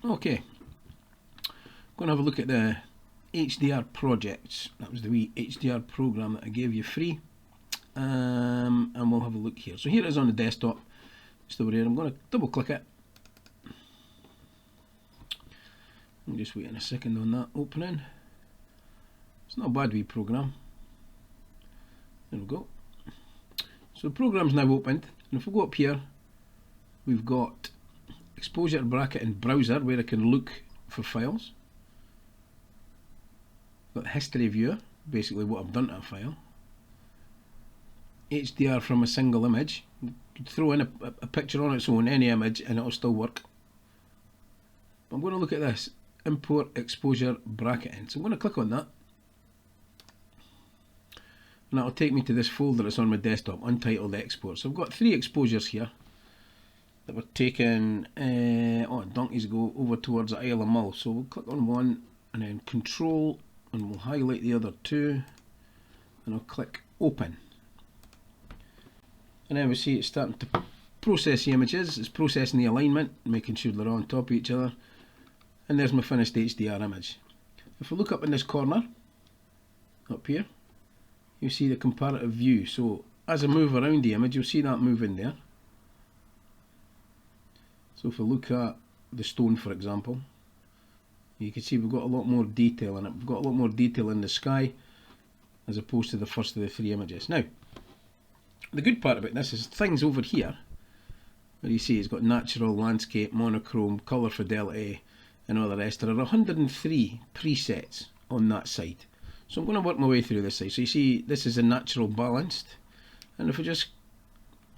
Okay, going to have a look at the HDR projects. That was the wee HDR program that I gave you free. And we'll have a look here. So here it is on the desktop. Just over here. I'm going to double click it. I'm just waiting a second on that opening. It's not a bad wee program. There we go. So the program's now opened, and if we go up here, we've got exposure bracket and browser where I can look for files. Got the history viewer, basically what I've done to a file. HDR from a single image. You could throw in a picture on its own, any image, and it'll still work. But I'm going to look at this, import exposure bracketing. So I'm going to click on that. And that'll take me to this folder that's on my desktop, untitled export. So I've got 3 exposures here that were taken donkeys ago over towards the Isle of Mull. So we'll click on one and then control, and we'll highlight the other 2, and I'll click open. And then we see it's starting to process the images. It's processing the alignment, making sure they're on top of each other. And there's my finished HDR image. If we look up in this corner, up here, you see the comparative view. So as I move around the image, you'll see that moving there. So if we look at the stone, for example, you can see we've got a lot more detail in it. We've got a lot more detail in the sky as opposed to the first of the 3 images. Now, the good part about this is things over here where you see it's got natural, landscape, monochrome, colour fidelity and all the rest. There are 103 presets on that side. So I'm going to work my way through this side. So you see this is a natural balanced, and if we just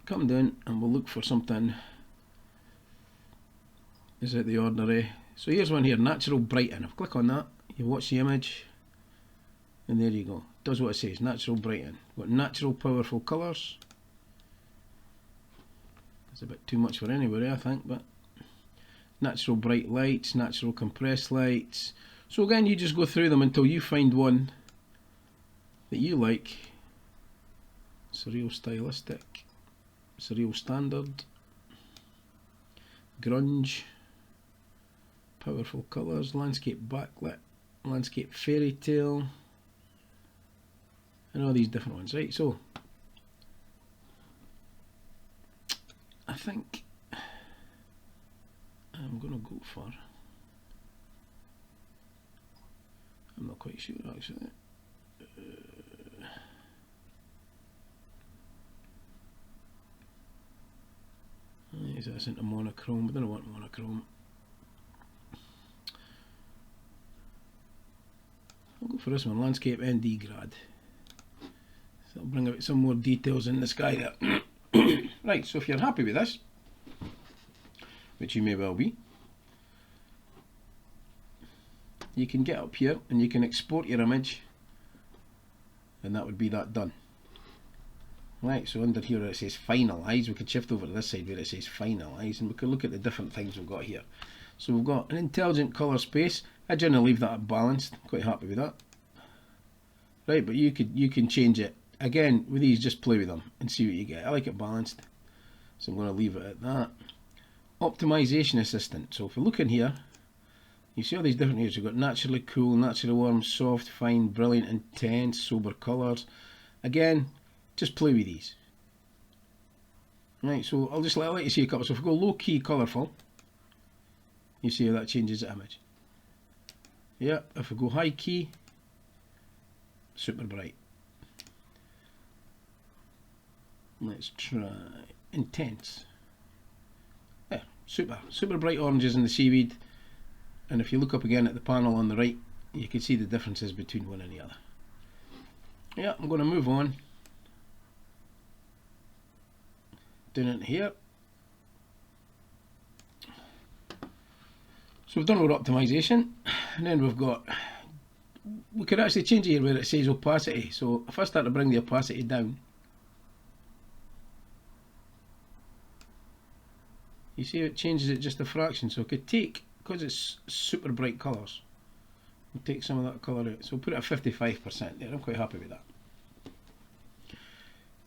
come down and we'll look for something, is it the ordinary? So here's one here, natural brighten. I'll click on that, you watch the image, and there you go. It does what it says, natural brighten. We've got natural powerful colours. It's a bit too much for anybody, I think, but natural bright lights, natural compressed lights. So again, you just go through them until you find one that you like. Surreal stylistic, surreal standard, grunge, powerful colours, landscape backlit, landscape fairy tale, and all these different ones, right? So I think I'm going to go for, I'm not quite sure actually. Is this into monochrome? I don't want monochrome. I'll go for this one, landscape ND grad. So I'll bring out some more details in the sky there. Right, so if you're happy with this, which you may well be, you can get up here and you can export your image, and that would be that done. Right, so under here where it says finalize, we could shift over to this side where it says finalize, and we could look at the different things we've got here. So we've got an intelligent colour space. I generally leave that at balanced, quite happy with that. Right, but you can change it. Again, with these, just play with them and see what you get. I like it balanced, so I'm going to leave it at that. Optimization assistant. So if we look in here, you see all these different areas. We've got naturally cool, naturally warm, soft, fine, brilliant, intense, sober colours. Again, just play with these. Right, so I'll just let you see a couple. So if we go low key colourful, you see how that changes the image. Yeah, if we go high key, super bright. Let's try intense. Yeah, super bright oranges in the seaweed. And if you look up again at the panel on the right, you can see the differences between one and the other. Yeah, I'm going to move on. Down it here. So we've done our optimization, and then we've got, we could actually change it here where it says opacity. So if I start to bring the opacity down, you see it changes it just a fraction. So I could take, because it's super bright colours, we'll take some of that colour out. So we'll put it at 55% there. I'm quite happy with that.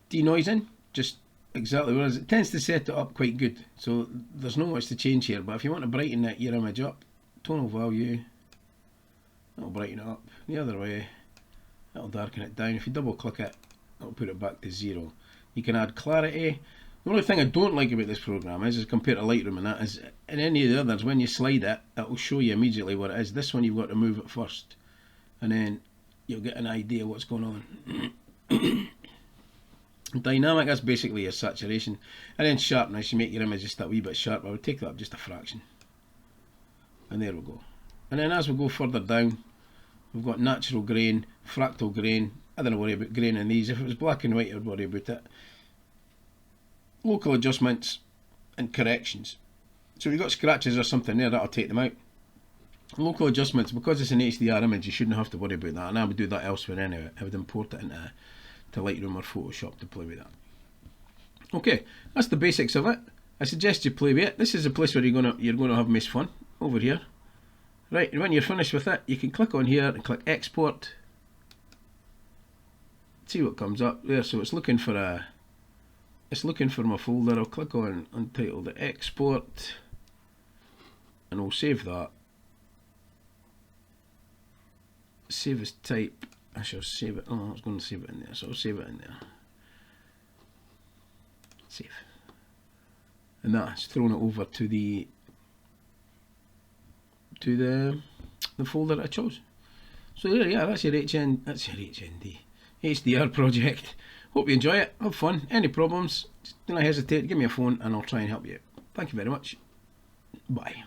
Denoising, just exactly, whereas it tends to set it up quite good. So there's not much to change here, but if you want to brighten your image up, tonal value, that'll brighten it up. The other way, that'll darken it down. If you double click it, that'll put it back to 0. You can add clarity. The only thing I don't like about this program is compared to Lightroom and that, is in any of the others, when you slide it, it'll show you immediately what it is. This one you've got to move it first, and then you'll get an idea what's going on. Dynamic, that's basically your saturation. And then sharpness, you make your image just a wee bit sharper. I would take that up just a fraction. And there we go. And then as we go further down, we've got natural grain, fractal grain. I don't worry about grain in these. If it was black and white, I would worry about it. Local adjustments and corrections. So if you've got scratches or something there, that'll take them out. Local adjustments, because it's an HDR image, you shouldn't have to worry about that. And I would do that elsewhere anyway. I would import it into Lightroom or Photoshop to play with that. Okay, that's the basics of it. I suggest you play with it. This is a place where you're gonna have most fun, over here. Right, and when you're finished with it, you can click on here and click export. See what comes up there. So it's looking for my folder. I'll click on Untitled Export, and I'll save that. Save as type. I shall save it. Oh, I was going to save it in there, so I'll save it in there. Save. And that's thrown it over to the folder that I chose. So there, yeah, that's your HND HDR project. Hope you enjoy it. Have fun. Any problems, just don't hesitate. Give me a phone, and I'll try and help you. Thank you very much. Bye.